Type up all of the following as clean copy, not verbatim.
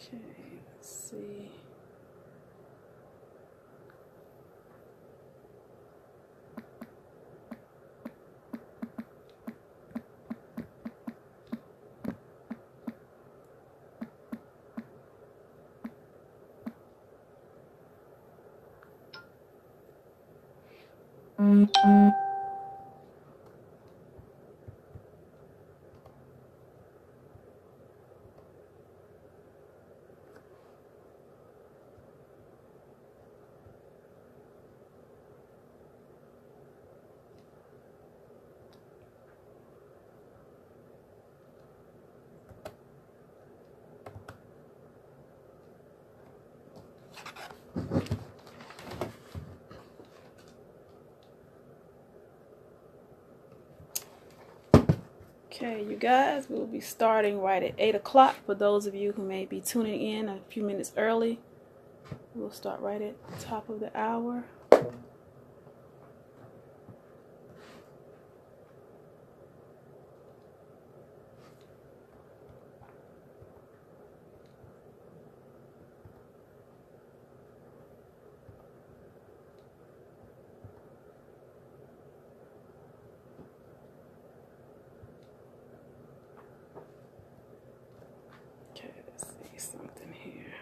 Okay, let's see. Okay, you guys, we'll be starting right at 8 o'clock. For those of you who may be tuning in a few minutes early, we'll start right at the top of the hour. Okay, let's see something here.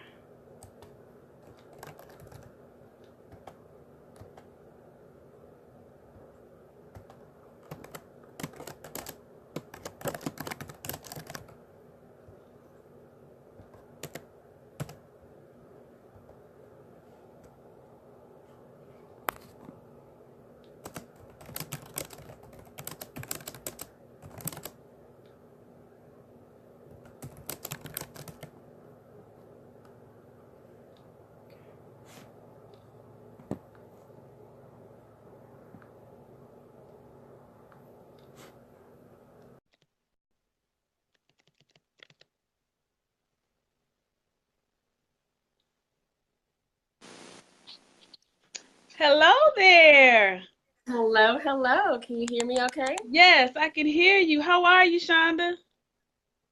Hello there. Hello, hello. Can you hear me okay? Yes, I can hear you. How are you, Shonda?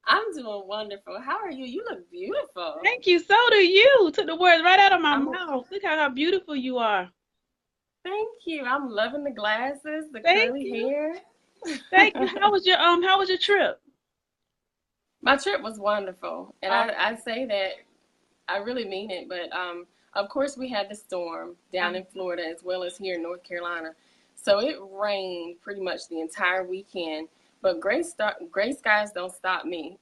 I'm doing wonderful. How are you? You look beautiful. Thank you. So do you. Took the words right out of my I'm mouth. Look how beautiful you are. Thank you. I'm loving the glasses, the Thank curly you. hair. Thank you. How was your trip? My trip was wonderful. And Uh, I say that I really mean it, but of course we had the storm down in Florida as well as here in North Carolina. So it rained pretty much the entire weekend. But gray skies don't stop me.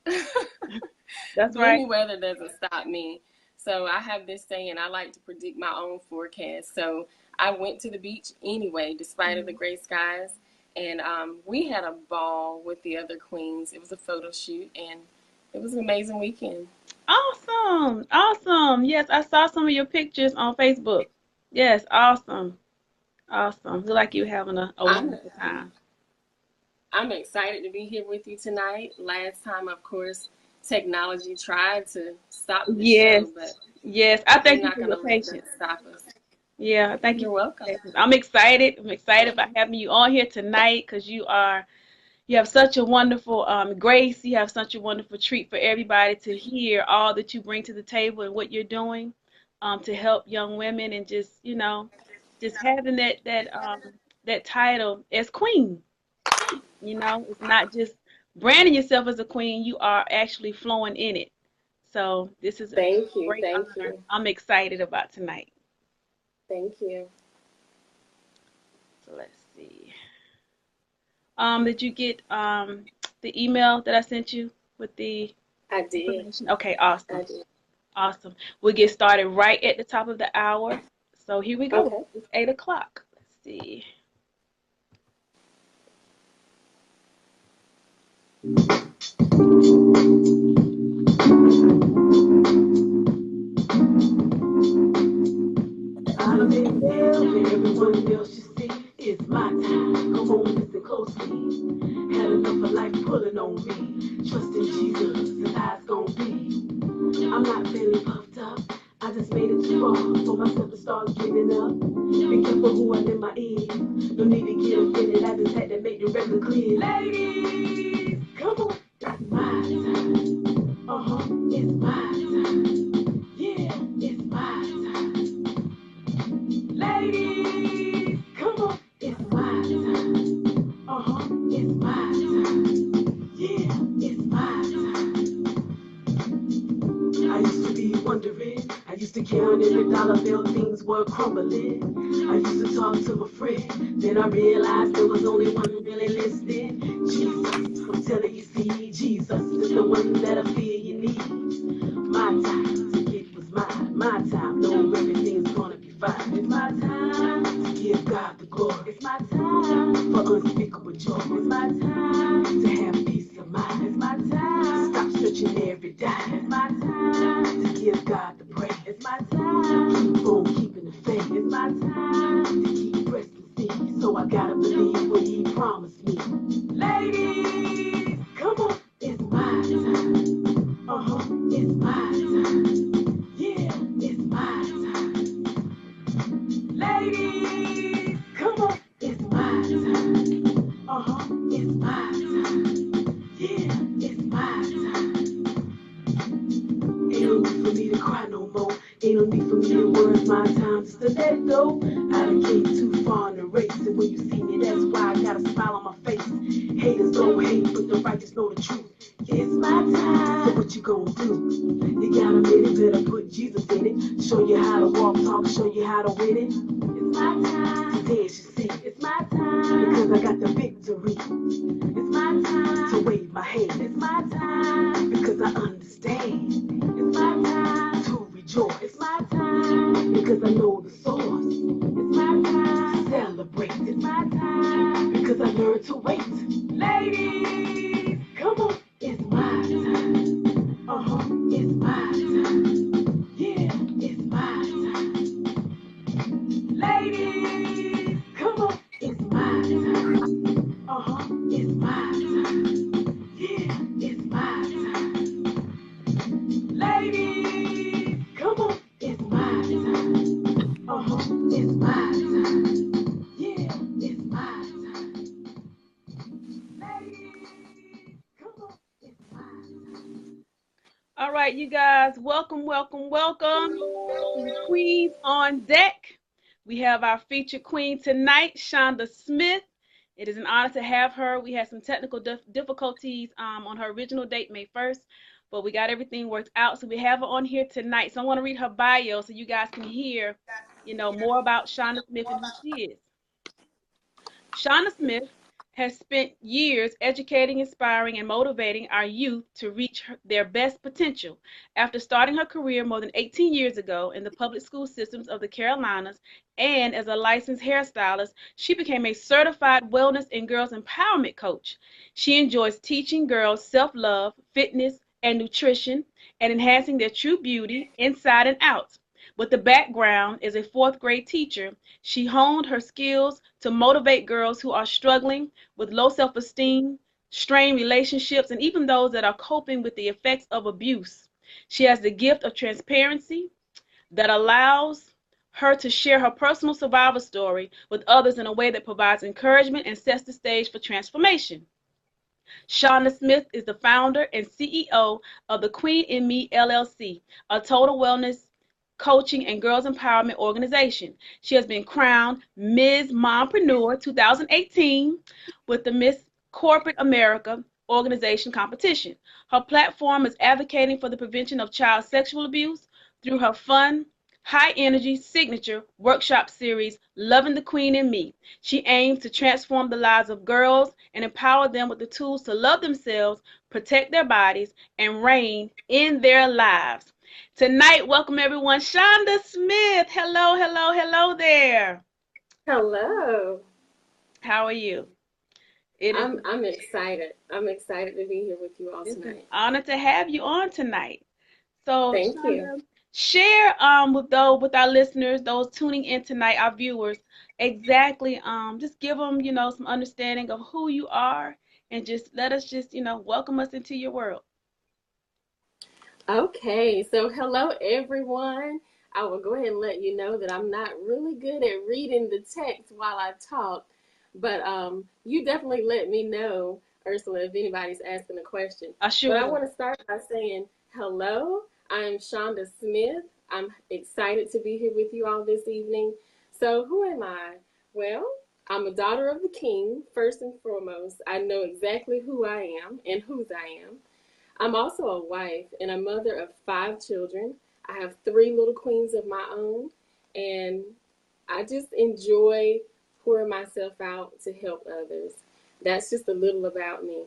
that's right. Gloomy weather doesn't stop me. So I have this saying, I like to predict my own forecast. So I went to the beach anyway, despite of the gray skies. And we had a ball with the other queens. It was a photo shoot, and it was an amazing weekend. Awesome. Awesome. Yes, I saw some of your pictures on Facebook. Yes, awesome. Awesome. Look like you're having a I'm wonderful time. I'm excited to be here with you tonight. Last time, of course, technology tried to stop the Yes. show, but Yes. I we're thank you not for going your to let that patience. stop us. Yeah, thank you You're for welcome. your patience. I'm excited. I'm excited about having you on here tonight because you have such a wonderful grace. You have such a wonderful treat for everybody to hear all that you bring to the table and what you're doing to help young women and just having that title as queen. It's not just branding yourself as a queen. You are actually flowing in it. So this is a Thank you. great Thank honor. you. I'm excited about tonight. Thank you. So let's see. Did you get the email that I sent you with the I did. information? Okay, awesome. I did. Awesome. We'll get started right at the top of the hour. So here we go. Okay. It's 8 o'clock. Let's see. I'm in there where everyone else you see. It's my time. Come on, listen closely. Had enough of life pulling on me. Trust in Jesus, and how it's gonna be. I'm not feeling puffed up. I just made it too far for myself to start giving up. Be careful who I let my ear. No need to get offended. I just had to make the record clear. Ladies, come on. It's my time. It's my time. coin, every dollar bill, things were crumbling. I used to talk to my friend, then I realized there was only one really listening. Jesus, I'm telling you, see, Jesus is the one that'll feel you need. My time to give was mine, my time, know everything's gonna be fine. It's my time to give God the glory. It's my time for unspeakable joy. It's my time to have peace of mind. It's my time to stop searching every dime. It's my time to give God the praise. It's my time to keep on keeping the faith. It's my time to keep resting see. So I gotta believe what He promised me. Ladies, come on, it's my time. It's my time. Yeah, it's my time. Ladies, come on, it's my time. It's my time. Yeah, it's my time. Ain't no need for me to cry no more. Ain't no need for me to worry. It's my time just to let it go. I done came too far in the race, and when you see me, that's why I got a smile on my face. Haters don't hate, but the righteous know the truth. It's my time. So what you gonna do? You got a minute, better put Jesus in it. Show you how to walk, talk, show you how to win it. It's my time to dance, you see. It's my time because I got the victory. It's my time to wave my hand. It's my time because I understand. It's my time to rejoice. It's my time because I know the source. It's my time to celebrate. It's my time because I learned to wait. Ladies, come on. It's my time. It's my time. Yeah, it's my time. Ladies, come on. It's my time. It's my time. Yeah, it's my time. Ladies, come on. It's my time. It's my time. Yeah, it's my time. Ladies, come on. It's my time. All right, you guys, welcome, welcome, welcome to the Queens on Deck. We have our featured queen tonight, Shonda Smith. It is an honor to have her. We had some technical difficulties on her original date, May 1st, but we got everything worked out, so we have her on here tonight. So I want to read her bio so you guys can hear, more about Shonda Smith and who she is. Shonda Smith has spent years educating, inspiring, and motivating our youth to reach their best potential. After starting her career more than 18 years ago in the public school systems of the Carolinas and as a licensed hairstylist, she became a certified wellness and girls empowerment coach. She enjoys teaching girls self-love, fitness, and nutrition, and enhancing their true beauty inside and out. With a background as a fourth grade teacher, she honed her skills to motivate girls who are struggling with low self-esteem, strained relationships, and even those that are coping with the effects of abuse. She has the gift of transparency that allows her to share her personal survival story with others in a way that provides encouragement and sets the stage for transformation. Shonda Smith is the founder and CEO of the Queen in Me LLC, a total wellness coaching and girls empowerment organization. She has been crowned Ms. Mompreneur 2018 with the Miss Corporate America organization competition. Her platform is advocating for the prevention of child sexual abuse through her fun, high energy signature workshop series, Loving the Queen in Me. She aims to transform the lives of girls and empower them with the tools to love themselves, protect their bodies, and reign in their lives. Tonight, welcome everyone, Shonda Smith. Hello, hello, hello there. Hello. How are you? I'm excited. I'm excited to be here with you all tonight. It's an honor to have you on tonight. So, Thank Shonda, you. share with our listeners, those tuning in tonight, our viewers, exactly. Just give them, some understanding of who you are, and just let us welcome us into your world. Okay, so hello everyone. I will go ahead and let you know that I'm not really good at reading the text while I talk, but you definitely let me know, Ursula, if anybody's asking a question. I sure But will. I want to start by saying hello. I'm Shonda Smith. I'm excited to be here with you all this evening. So who am I? Well, I'm a daughter of the King, first and foremost. I know exactly who I am and whose I am. I'm also a wife and a mother of 5 children. I have 3 little queens of my own, and I just enjoy pouring myself out to help others. That's just a little about me.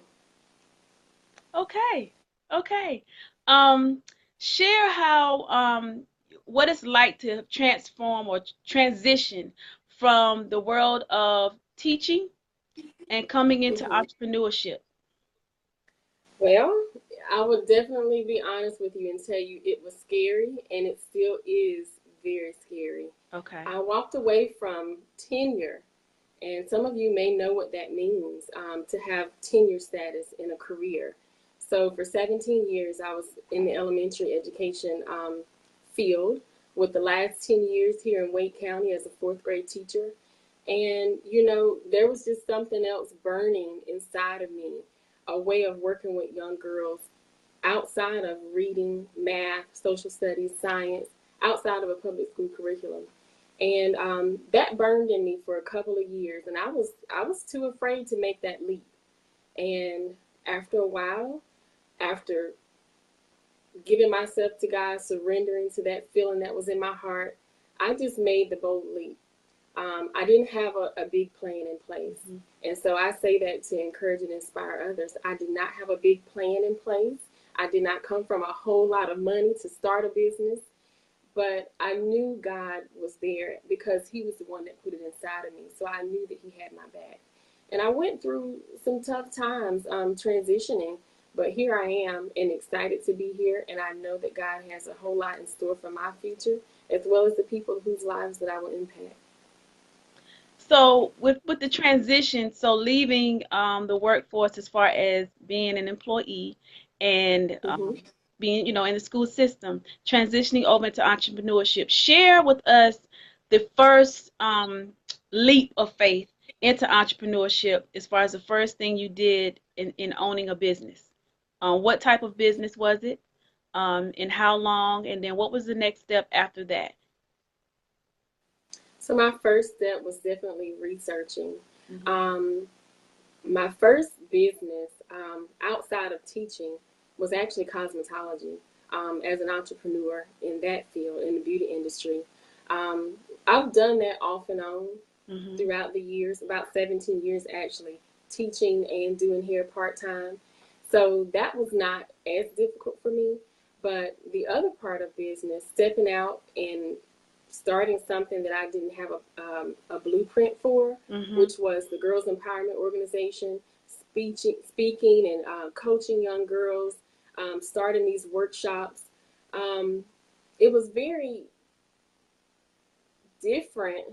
Okay. Okay. Um, Share how what it's like to transform or transition from the world of teaching and coming into hmm entrepreneurship. Well, I would definitely be honest with you and tell you it was scary, and it still is very scary. Okay. I walked away from tenure, and some of you may know what that means, to have tenure status in a career. So for 17 years, I was in the elementary education field, with the last 10 years here in Wake County as a 4th grade teacher. And, there was just something else burning inside of me, a way of working with young girls outside of reading, math, social studies, science, outside of a public school curriculum. And that burned in me for a couple of years, and I was too afraid to make that leap. And after a while, after giving myself to God, surrendering to that feeling that was in my heart, I just made the bold leap. I didn't have a big plan in place. Mhm. And so I say that to encourage and inspire others. I did not have a big plan in place. I did not come from a whole lot of money to start a business, but I knew God was there because He was the one that put it inside of me. So I knew that He had my back. And I went through some tough times transitioning, but here I am and excited to be here. And I know that God has a whole lot in store for my future, as well as the people whose lives that I will impact. So with the transition, so leaving the workforce as far as being an employee and hmm being, in the school system, transitioning over into entrepreneurship, share with us the first leap of faith into entrepreneurship as far as the first thing you did in owning a business. What type of business was it? And how long? And then what was the next step after that? So my first step was definitely researching. Hmm. Um, my first business outside of teaching was actually cosmetology, as an entrepreneur in that field, in the beauty industry. Um, I've done that off and on Hmm. throughout the years, about 17 years actually, teaching and doing hair part time. So that was not as difficult for me. But the other part of business, stepping out and starting something that I didn't have a blueprint for, Hmm. which was the Girls Empowerment Organization, speaking and coaching young girls, starting these workshops. Um, it was very different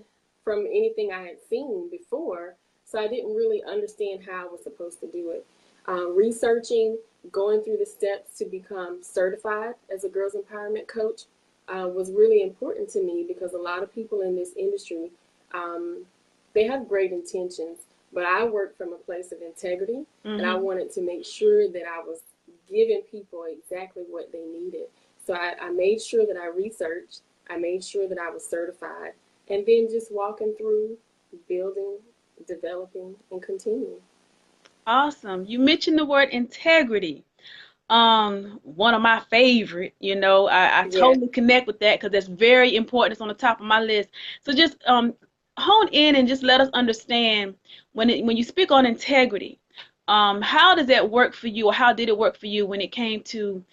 from anything I had seen before, so I didn't really understand how I was supposed to do it. Researching, going through the steps to become certified as a girls empowerment coach was really important to me because a lot of people in this industry, um, they have great intentions, but I work from a place of integrity, and I Hmm. wanted to make sure that I was giving people exactly what they needed. So I made sure that I researched, I made sure that I was certified, and then just walking through, building, developing, and continuing. Awesome. You mentioned the word integrity. One of my favorite, I Yeah. totally connect with that because that's very important. It's on the top of my list. So just hone in and just let us understand when you speak on integrity, how does that work for you, or how did it work for you when it came to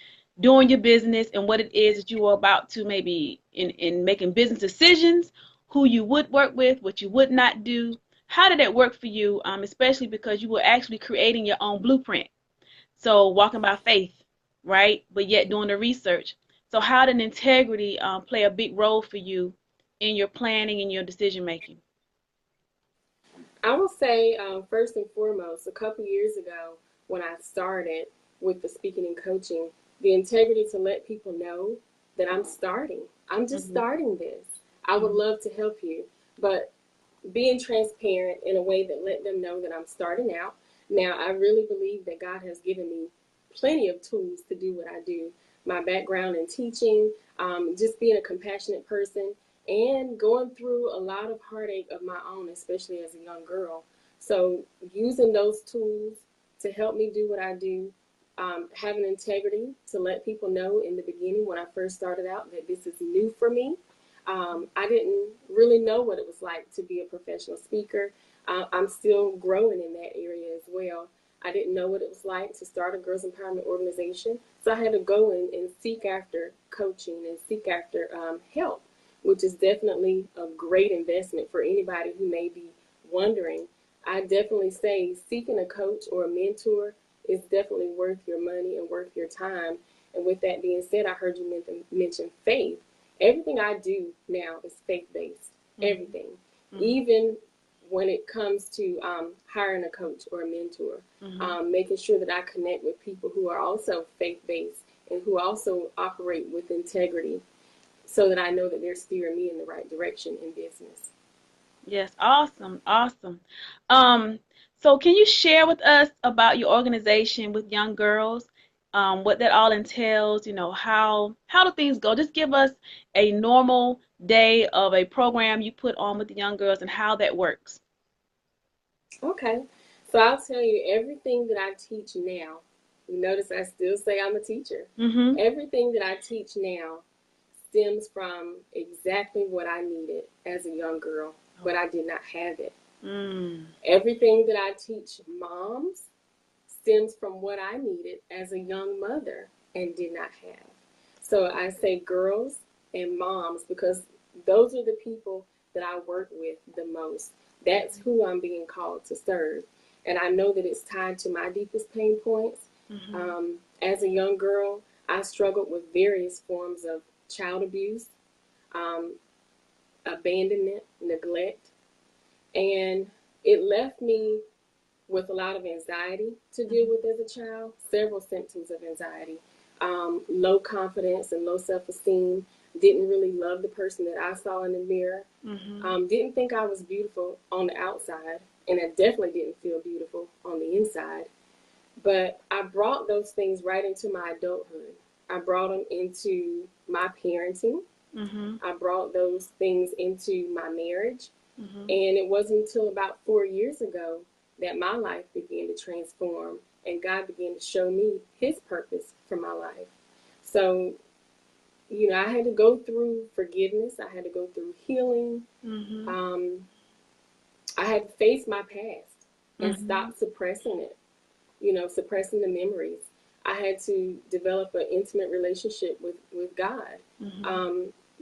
doing your business and what it is that you were about to maybe in making business decisions, who you would work with, what you would not do. How did that work for you, especially because you were actually creating your own blueprint? So walking by faith, right? But yet doing the research. So how did integrity play a big role for you in your planning and your decision making? I will say, first and foremost, a couple years ago when I started with the speaking and coaching, the integrity to let people know that I'm starting. I'm just Hmm. starting this. I would Hmm. love to help you, but being transparent in a way that let them know that I'm starting out. Now, I really believe that God has given me plenty of tools to do what I do. My background in teaching, just being a compassionate person, and going through a lot of heartache of my own, especially as a young girl. So, using those tools to help me do what I do, having integrity to let people know in the beginning when I first started out that this is new for me. I didn't really know what it was like to be a professional speaker. I'm still growing in that area as well. I didn't know what it was like to start a girls empowerment organization. So I had to go in and seek after coaching and seek after help, which is definitely a great investment for anybody who may be wondering. I definitely say seeking a coach or a mentor is definitely worth your money and worth your time. And with that being said, I heard you mention faith. Everything I do now is faith-based, everything. Even when it comes to hiring a coach or a mentor, making sure that I connect with people who are also faith-based and who also operate with integrity so that I know that they're steering me in the right direction in business. Yes, awesome, awesome. So can you share with us about your organization with young girls, what that all entails, how do things go? Just give us a normal day of a program you put on with the young girls and how that works. Okay, so I'll tell you everything that I teach now. You notice I still say I'm a teacher. Everything that I teach now stems from exactly what I needed as a young girl, but I did not have it. Everything that I teach moms stems from what I needed as a young mother and did not have. So I say girls and moms because those are the people that I work with the most. That's who I'm being called to serve. And I know that it's tied to my deepest pain points. As a young girl, I struggled with various forms of child abuse, abandonment, neglect, and it left me with a lot of anxiety to deal with as a child, several symptoms of anxiety, low confidence and low self-esteem, didn't really love the person that I saw in the mirror, didn't think I was beautiful on the outside, and I definitely didn't feel beautiful on the inside. But I brought those things right into my adulthood. I brought them into my parenting. I brought those things into my marriage. And it wasn't until about 4 years ago that my life began to transform and God began to show me his purpose for my life. So, I had to go through forgiveness. I had to go through healing. I had to face my past and stop suppressing it, suppressing the memories. I had to develop an intimate relationship with God.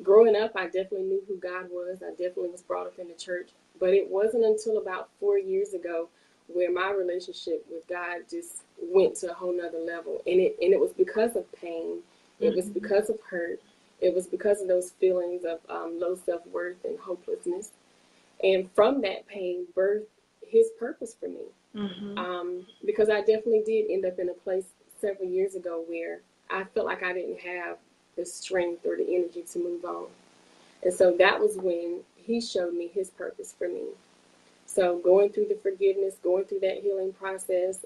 Growing up, I definitely knew who God was. I definitely was brought up in the church. But it wasn't until about 4 years ago where my relationship with God just went to a whole nother level. And it was because of pain. It was because of hurt. It was because of those feelings of low self-worth and hopelessness. And from that pain birthed his purpose for me. Because I definitely did end up in a place several years ago where I felt like I didn't have the strength or the energy to move on. And so that was when he showed me his purpose for me. So going through the forgiveness, going through that healing process,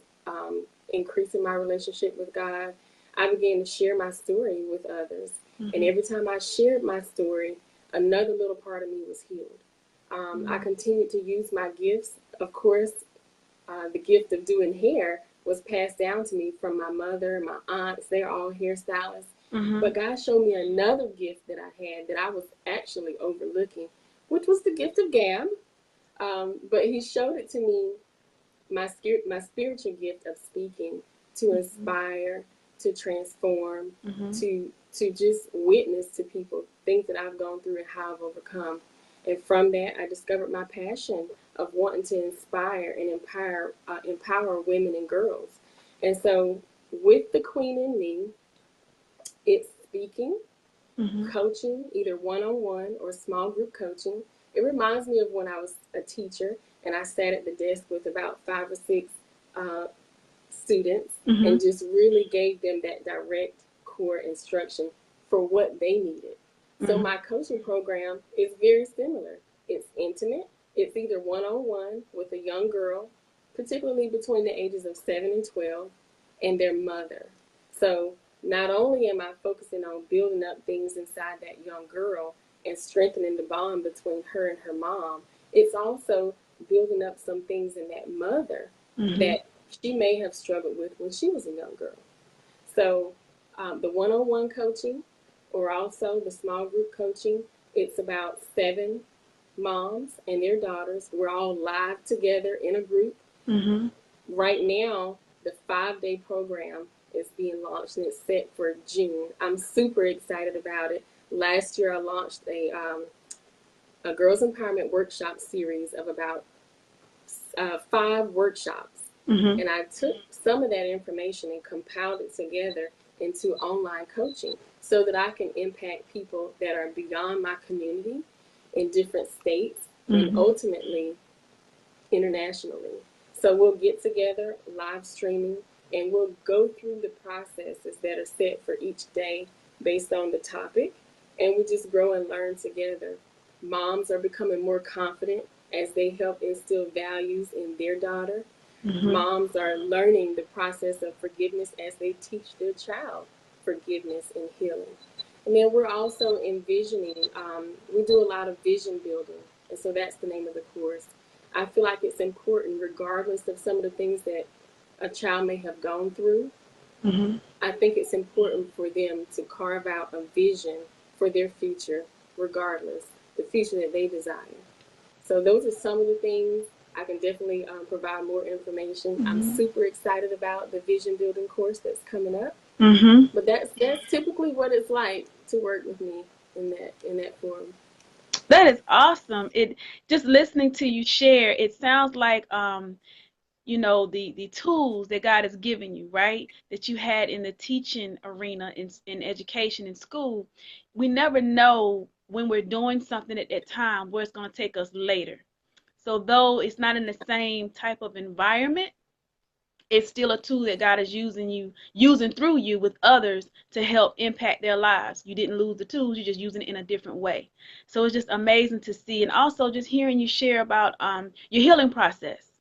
increasing my relationship with God, I began to share my story with others. And every time I shared my story, another little part of me was healed. I continued to use my gifts. Of course, the gift of doing hair was passed down to me from my mother, my aunts. They're all hairstylists. But God showed me another gift that I had that I was actually overlooking, which was the gift of gab. But he showed it to me, my spiritual gift of speaking, to inspire, to transform, to just witness to people things that I've gone through and how I've overcome. And from that, I discovered my passion of wanting to inspire and empower women and girls. And so with the Queen in Me, it's speaking, coaching, either one-on-one or small group coaching. It reminds me of when I was a teacher and I sat at the desk with about 5 or 6 students and just really gave them that direct core instruction for what they needed. So my coaching program is very similar. It's intimate. It's either one-on-one with a young girl, particularly between the ages of 7 and 12, and their mother. So not only am I focusing on building up things inside that young girl and strengthening the bond between her and her mom, it's also building up some things in that mother that she may have struggled with when she was a young girl. So the one-on-one coaching, or also the small group coaching, it's about 7 moms and their daughters. We're all live together in a group. Mm-hmm. Right now, the 5-day program is being launched, and it's set for June. I'm super excited about it. Last year, I launched a girls empowerment workshop series of about 5 workshops. Mm-hmm. And I took some of that information and compiled it together into online coaching so that I can impact people that are beyond my community in different states and ultimately internationally. So we'll get together live streaming, and we'll go through the processes that are set for each day based on the topic, and we just grow and learn together. Moms are becoming more confident as they help instill values in their daughter. Mm-hmm. Moms are learning the process of forgiveness as they teach their child forgiveness and healing. And then we're also envisioning, we do a lot of vision building, and so that's the name of the course. I feel like it's important, regardless of some of the things that a child may have gone through. Mm-hmm. I think it's important for them to carve out a vision for their future, regardless, the future that they desire. So those are some of the things. I can definitely provide more information. Mm-hmm. I'm super excited about the vision building course that's coming up. Mm-hmm. But that's typically what it's like to work with me in that form. That is awesome. It just listening to you share, it sounds like the tools that God has given you, right? That you had in the teaching arena in education in school. We never know when we're doing something at that time where it's going to take us later. So though it's not in the same type of environment, it's still a tool that God is using through you with others to help impact their lives. You didn't lose the tools, you're just using it in a different way. So it's just amazing to see. And also just hearing you share about your healing process,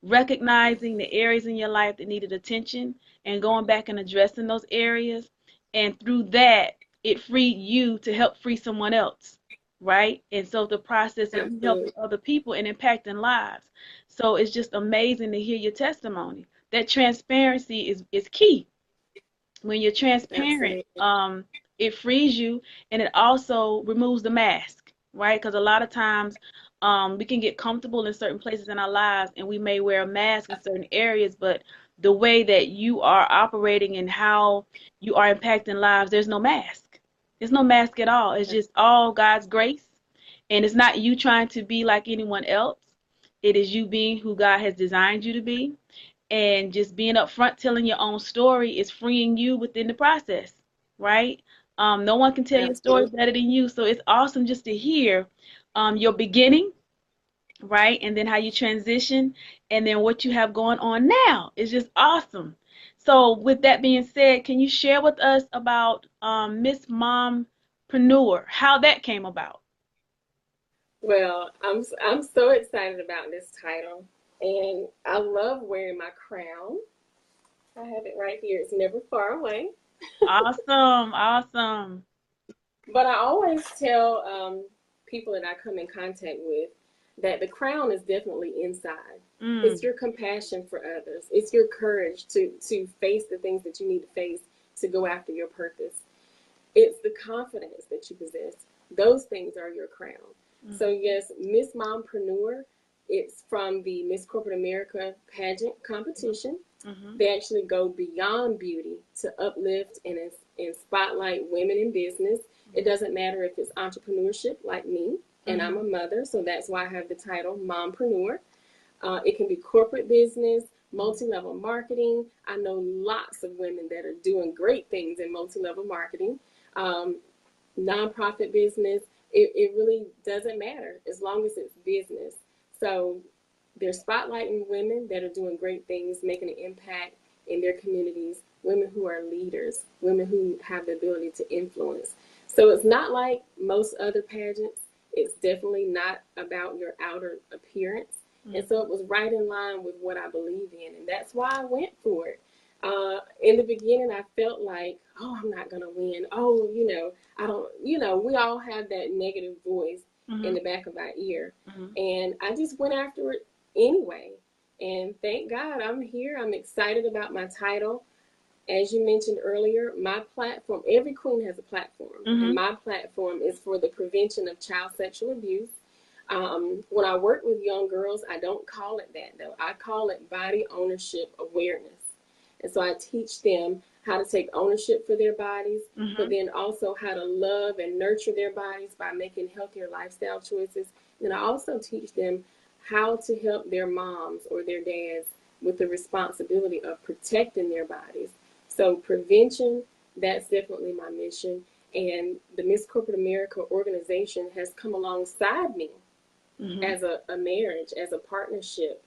recognizing the areas in your life that needed attention and going back and addressing those areas. And through that, it freed you to help free someone else, right? And so the process of you helping other people and impacting lives. So it's just amazing to hear your testimony. That transparency is key. When you're transparent, Absolutely. it frees you, and it also removes the mask, right? Because a lot of times we can get comfortable in certain places in our lives, and we may wear a mask in certain areas, but the way that you are operating and how you are impacting lives, there's no mask. There's no mask at all. It's just all God's grace, and it's not you trying to be like anyone else. It is you being who God has designed you to be, and just being upfront, telling your own story is freeing you within the process, right? No one can tell your story Absolutely. better than you, so it's awesome just to hear your beginning, right, and then how you transition, and then what you have going on now. It's just awesome. So with that being said, can you share with us about Miss Mompreneur, how that came about? Well, I'm so excited about this title, and I love wearing my crown. I have it right here. It's never far away. Awesome, awesome. But I always tell people that I come in contact with that the crown is definitely inside. It's Mm, your compassion for others. It's your courage to face the things that you need to face to go after your purpose. It's the confidence that you possess. Those things are your crown. mm, So yes, Miss Mompreneur, it's from the Miss Corporate America pageant competition. mm-hmm, They actually go beyond beauty to uplift and spotlight women in business. It doesn't matter if it's entrepreneurship like me, and I'm mm-hmm, a mother, so that's why I have the title Mompreneur. It can be corporate business, multi-level marketing. I know lots of women that are doing great things in multi-level marketing. Um, Nonprofit business, it really doesn't matter as long as it's business. So they're spotlighting women that are doing great things, making an impact in their communities, women who are leaders, women who have the ability to influence. So it's not like most other pageants. It's definitely not about your outer appearance. And so it was right in line with what I believe in. And that's why I went for it. In the beginning, I felt like, oh, I'm not going to win. Oh, I don't, we all have that negative voice in mm-hmm, the back of our ear. mm-hmm. And I just went after it anyway. And thank God I'm here. I'm excited about my title. as you mentioned earlier, my platform, every queen has a platform, and my platform is for the prevention of child sexual abuse. When I work with young girls, I don't call it that, though. I call it body ownership awareness. And so I teach them how to take ownership for their bodies, but then also how to love and nurture their bodies by making healthier lifestyle choices. And I also teach them how to help their moms or their dads with the responsibility of protecting their bodies. So prevention, that's definitely my mission. And the Miss Corporate America organization has come alongside me as a marriage, as a partnership,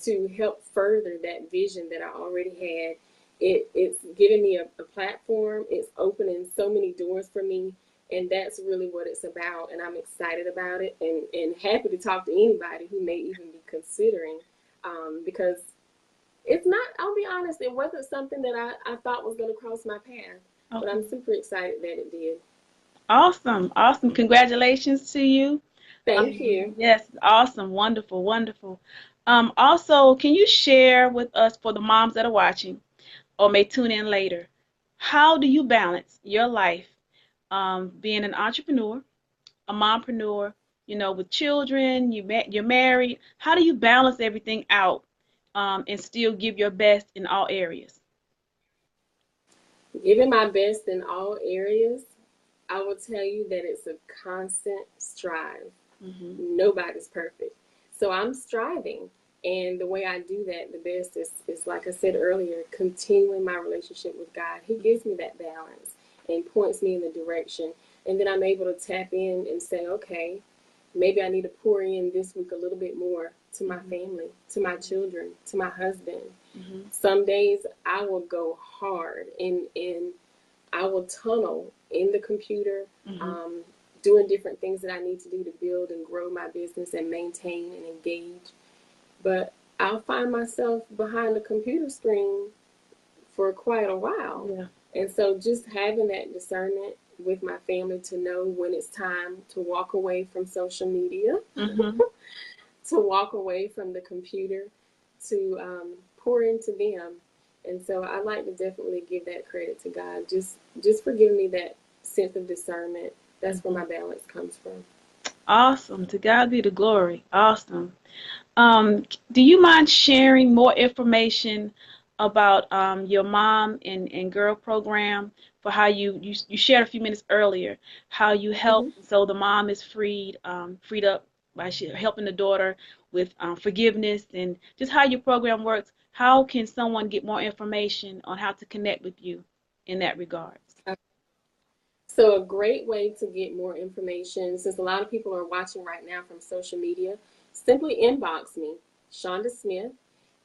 to help further that vision that I already had. It's given me a platform. It's opening so many doors for me. And that's really what it's about. And I'm excited about it and happy to talk to anybody who may even be considering, because it's not, I'll be honest, it wasn't something that I thought was going to cross my path. But I'm super excited that it did. Awesome. Awesome. Congratulations to you. Thank you. Yes, awesome. Wonderful. Wonderful. Also, can you share with us, for the moms that are watching or may tune in later, how do you balance your life, being an entrepreneur, a mompreneur, with children, you're married? How do you balance everything out, and still give your best in all areas? Giving my best in all areas, I will tell you that it's a constant strive. Nobody's perfect. So I'm striving. And the way I do that the best is, like I said earlier, continuing my relationship with God. He gives me that balance and points me in the direction. And then I'm able to tap in and say, okay, maybe I need to pour in this week a little bit more to my family, to my children, to my husband. Some days I will go hard and I will tunnel in the computer, doing different things that I need to do to build and grow my business and maintain and engage. But I'll find myself behind the computer screen for quite a while. Yeah. And so just having that discernment with my family to know when it's time to walk away from social media, to walk away from the computer, to pour into them. And so I like to definitely give that credit to God, just for giving me that sense of discernment. That's where my balance comes from. Awesome. To God be the glory. Awesome. Do you mind sharing more information about your Mom and Girl program, for how you shared a few minutes earlier, how you help so the mom is freed up by helping the daughter with forgiveness, and just how your program works? How can someone get more information on how to connect with you in that regard? So a great way to get more information, since a lot of people are watching right now from social media, simply inbox me, Shonds Smith,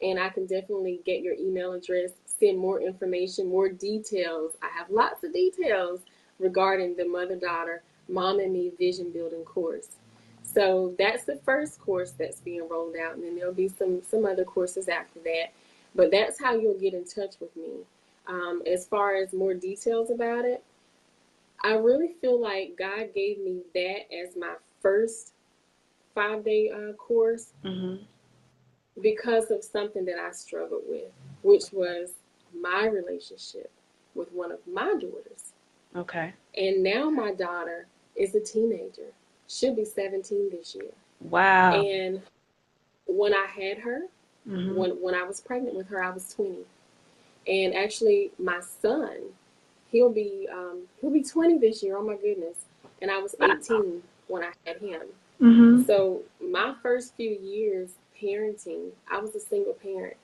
and I can definitely get your email address, send more information, more details. I have lots of details regarding the mother-daughter Mom and Me Vision Building course. So that's the first course that's being rolled out, and then there'll be some other courses after that. But that's how you'll get in touch with me. As far as more details about it, I really feel like God gave me that as my first 5-day course because of something that I struggled with, which was my relationship with one of my daughters. Okay. And now my daughter is a teenager. She'll be 17 this year. Wow. And when I had her, when I was pregnant with her, I was 20. And actually, my son, he'll be 20 this year. Oh my goodness! And I was 18 when I had him. So my first few years parenting, I was a single parent,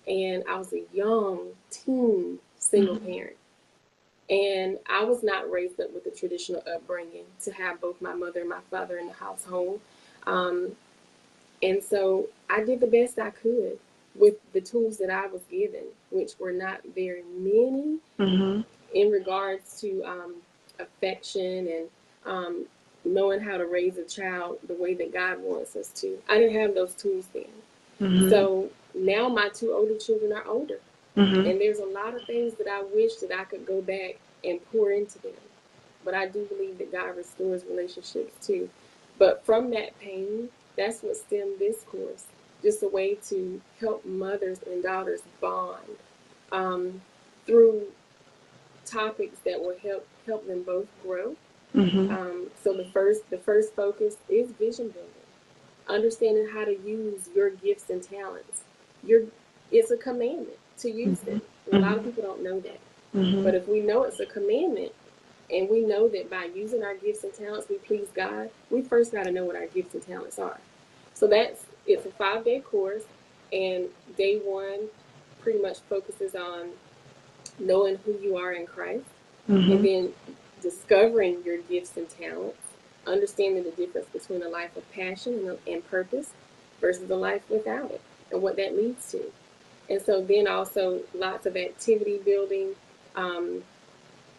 and I was a young teen single parent. And I was not raised up with a traditional upbringing to have both my mother and my father in the household. And so I did the best I could with the tools that I was given, which were not very many in regards to affection and knowing how to raise a child the way that God wants us to. I didn't have those tools then. So now my 2 older children are older. And there's a lot of things that I wish that I could go back and pour into them. But I do believe that God restores relationships too. But from that pain, that's what stemmed this course. Just a way to help mothers and daughters bond. through topics that will help them both grow. So the first focus is vision building, understanding how to use your gifts and talents. It's a commandment to use them. A lot of people don't know that. But if we know it's a commandment, and we know that by using our gifts and talents we please God, we first got to know what our gifts and talents are. So it's a 5-day course, and day 1 pretty much focuses on knowing who you are in Christ, and then discovering your gifts and talents, understanding the difference between a life of passion and purpose versus a life without it, and what that leads to. And so then also lots of activity building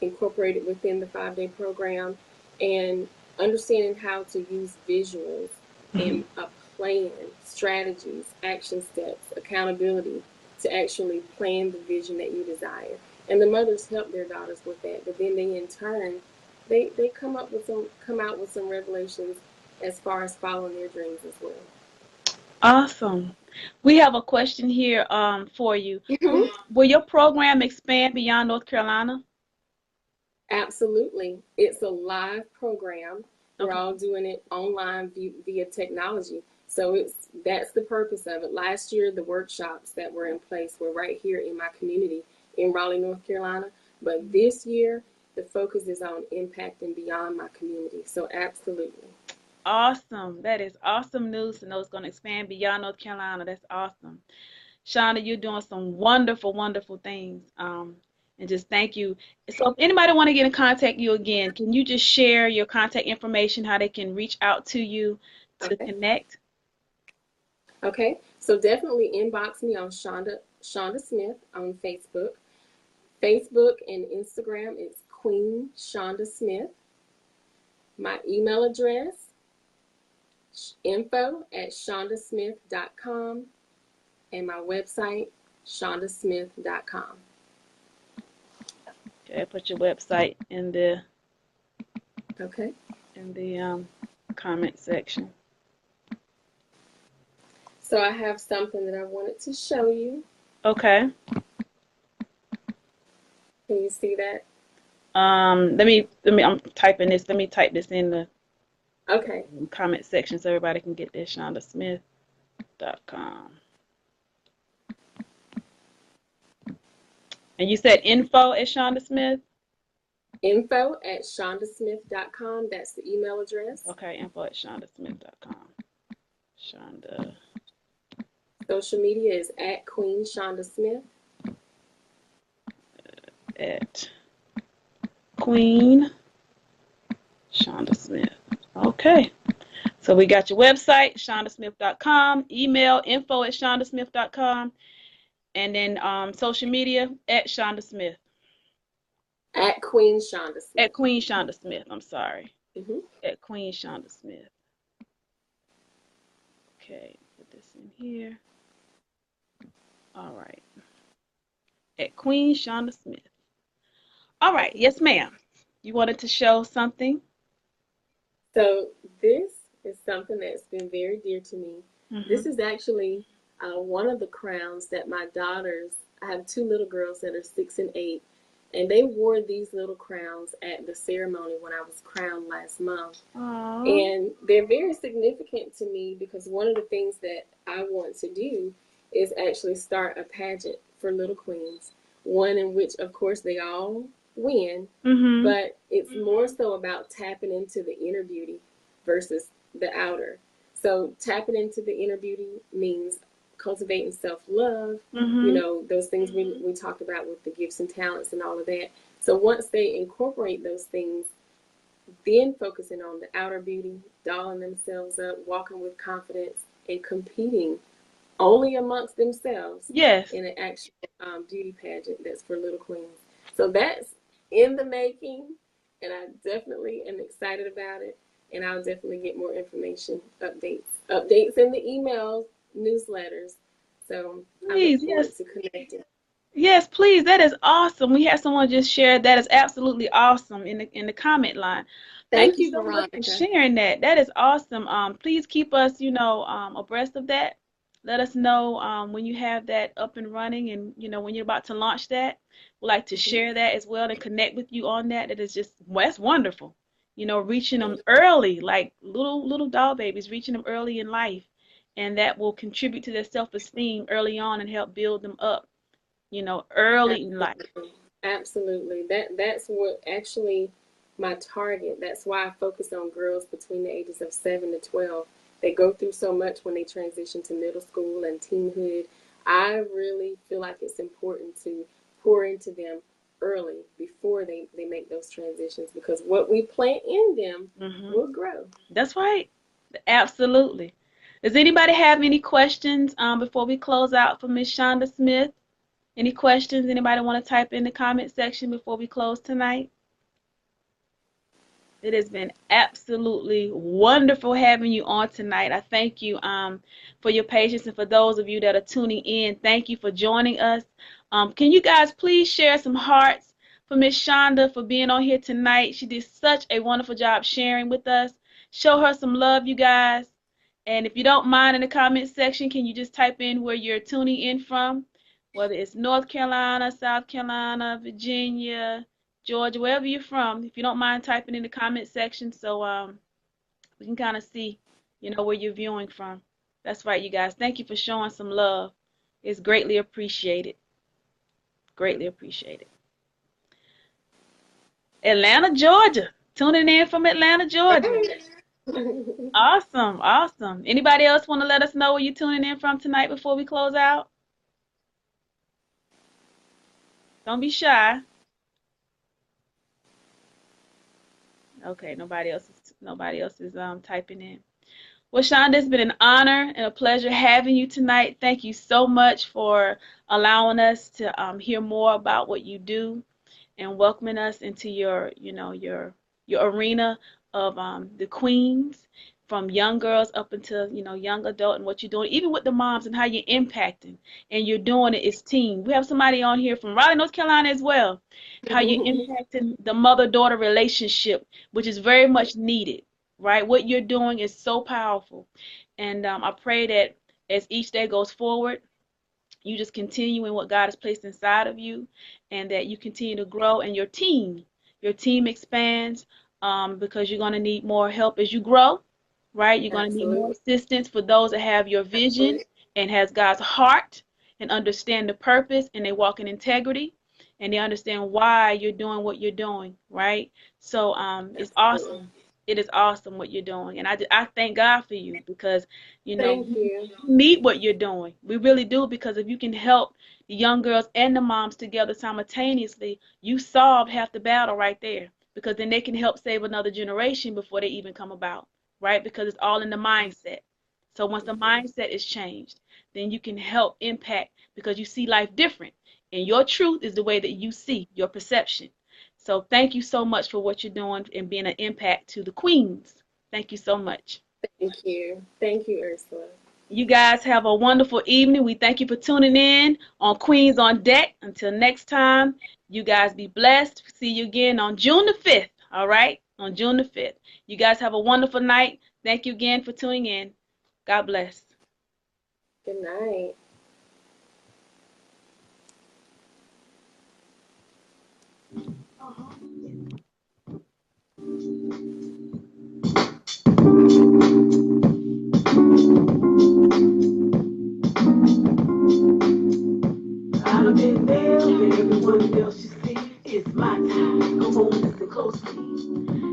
incorporated within the 5-day program, and understanding how to use visuals and a plan, strategies, action steps, accountability to actually plan the vision that you desire. And the mothers help their daughters with that, but then they in turn they come out with some revelations as far as following their dreams as well. Awesome. We have a question here for you. Will your program expand beyond North Carolina? Absolutely. It's a live program. We're all doing it online via technology. So that's the purpose of it. Last year, the workshops that were in place were right here in my community in Raleigh, North Carolina. But this year, the focus is on impacting beyond my community. So absolutely. Awesome. That is awesome news to know it's going to expand beyond North Carolina. That's awesome. Shonda, you're doing some wonderful, wonderful things. And just thank you. So if anybody want to get in contact you again, can you just share your contact information, how they can reach out to you to connect? Okay. So definitely inbox me on Shonda Smith on Facebook. Facebook and Instagram is Queen Shonda Smith. My email address, info@shondasmith.com, and my website, shondasmith.com. Okay, put your website in the comment section. So I have something that I wanted to show you. Okay. Can you see that? I'm typing this. Let me type this in the comment section so everybody can get this. shondasmith.com. And you said info@Shonda Smith? Info@shondasmith.com. That's the email address. Okay, info@shondasmith.com. Shonda. Social media is @Queen Shonda Smith. At Queen Shonda Smith. Okay. So we got your website, shondasmith.com, email info@shondasmith.com, and then social media @Shonda Smith. @Queen Shonda Smith. @Queen Shonda Smith, I'm sorry. @Queen Shonda Smith. Okay, put this in here. All right. @Queen Shonda Smith. All right. Yes, ma'am. You wanted to show something? So this is something that's been very dear to me. This is actually one of the crowns that my daughters, I have 2 little girls that are 6 and 8, and they wore these little crowns at the ceremony when I was crowned last month. Aww. And they're very significant to me because one of the things that I want to do is actually start a pageant for little queens, one in which, of course, they all win, but it's more so about tapping into the inner beauty versus the outer. So tapping into the inner beauty means cultivating self-love, you know, those things we talked about with the gifts and talents and all of that. So once they incorporate those things, then focusing on the outer beauty, dolling themselves up, walking with confidence, and competing only amongst themselves in an actual beauty pageant that's for little queens. So that's in the making, and I definitely am excited about it, and I'll definitely get more information, updates in the email newsletters. So please, I look forward to connecting. Yes, please. That is awesome. We had someone just share that is absolutely awesome in the comment line. Thank you so much for sharing that. That is awesome. Please keep us, abreast of that. Let us know when you have that up and running, and when you're about to launch that. We'd like to share that as well and connect with you on that. That is just, well, that's wonderful. Reaching them early, like little doll babies, reaching them early in life, and that will contribute to their self-esteem early on and help build them up, early in life. Absolutely. That's what actually my target. That's why I focus on girls between the ages of 7 to 12. They go through so much when they transition to middle school and teenhood. I really feel like it's important to pour into them early before they make those transitions, because what we plant in them will grow. That's right. Absolutely. Does anybody have any questions before we close out for Miss Shonda Smith? Any questions? Anybody want to type in the comment section before we close tonight? It has been absolutely wonderful having you on tonight. I thank you for your patience, and for those of you that are tuning in, thank you for joining us. Can you guys please share some hearts for Miss Shonda for being on here tonight? She did such a wonderful job sharing with us. Show her some love, you guys. And if you don't mind, in the comment section, can you just type in where you're tuning in from? Whether it's North Carolina, South Carolina, Virginia, Georgia, wherever you're from, if you don't mind typing in the comment section, so we can kind of see, where you're viewing from. That's right, you guys. Thank you for showing some love. It's greatly appreciated. Greatly appreciated. Atlanta, Georgia. Tuning in from Atlanta, Georgia. Awesome, awesome. Anybody else want to let us know where you're tuning in from tonight before we close out? Don't be shy. Okay, nobody else is typing in. Well, Shonda, it's been an honor and a pleasure having you tonight. Thank you so much for allowing us to hear more about what you do and welcoming us into your arena of the queens, from young girls up until young adult, and what you're doing, even with the moms, and how you're impacting, and you're doing it as team. We have somebody on here from Raleigh, North Carolina as well. How you're impacting the mother-daughter relationship, which is very much needed, right? What you're doing is so powerful, and I pray that as each day goes forward, you just continue in what God has placed inside of you, and that you continue to grow, and your team expands, because you're going to need more help as you grow. Right? You're going to need more assistance for those that have your vision and has God's heart and understand the purpose, and they walk in integrity, and they understand why you're doing what you're doing, right? So it's awesome. It is awesome what you're doing, and I thank God for you, because we need what you're doing. We really do, because if you can help the young girls and the moms together simultaneously, you solve half the battle right there, because then they can help save another generation before they even come about. Right? Because it's all in the mindset. So once the mindset is changed, then you can help impact, because you see life different. And your truth is the way that you see your perception. So thank you so much for what you're doing and being an impact to the queens. Thank you so much. Thank you. Thank you, Ursela. You guys have a wonderful evening. We thank you for tuning in on Queens on Deck. Until next time, you guys be blessed. See you again on June the 5th. All right? On June the 5th. You guys have a wonderful night. Thank you again for tuning in. God bless. Good night. I've been there, but everyone else you see, it's my time. Come on, listen closely.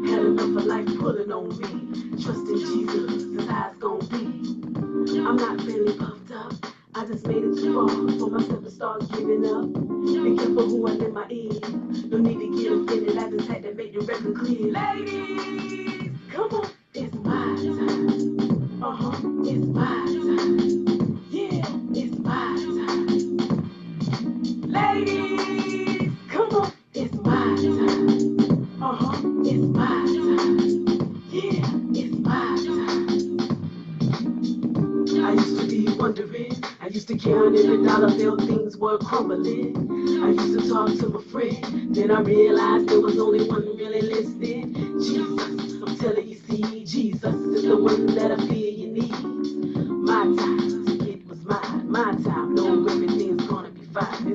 Had enough of life pulling on me. Trust in Jesus, that's how it's gonna be. I'm not really puffed up. I just made it too far for myself to start giving up. Be careful who I let my ear. No need to get offended. I just had to make the record clear. Ladies, come on, it's my time. It's my time. Yeah, it's my time. Ladies, come on, it's my time. It's my time. Yeah, it's my time. I used to be wondering, I used to count every dollar bill, things were crumbling. I used to talk to my friend, then I realized there was only one really listening. Jesus, I'm telling you, see, Jesus is the one that I feel you need. My time to get was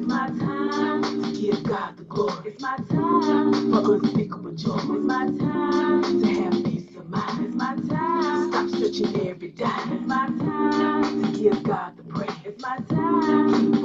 It's my time to give God the glory. It's my time for unspeakable joy. It's my time to have peace of mind. It's my time to stop searching every dime. It's my time to give God the praise. It's my time to keep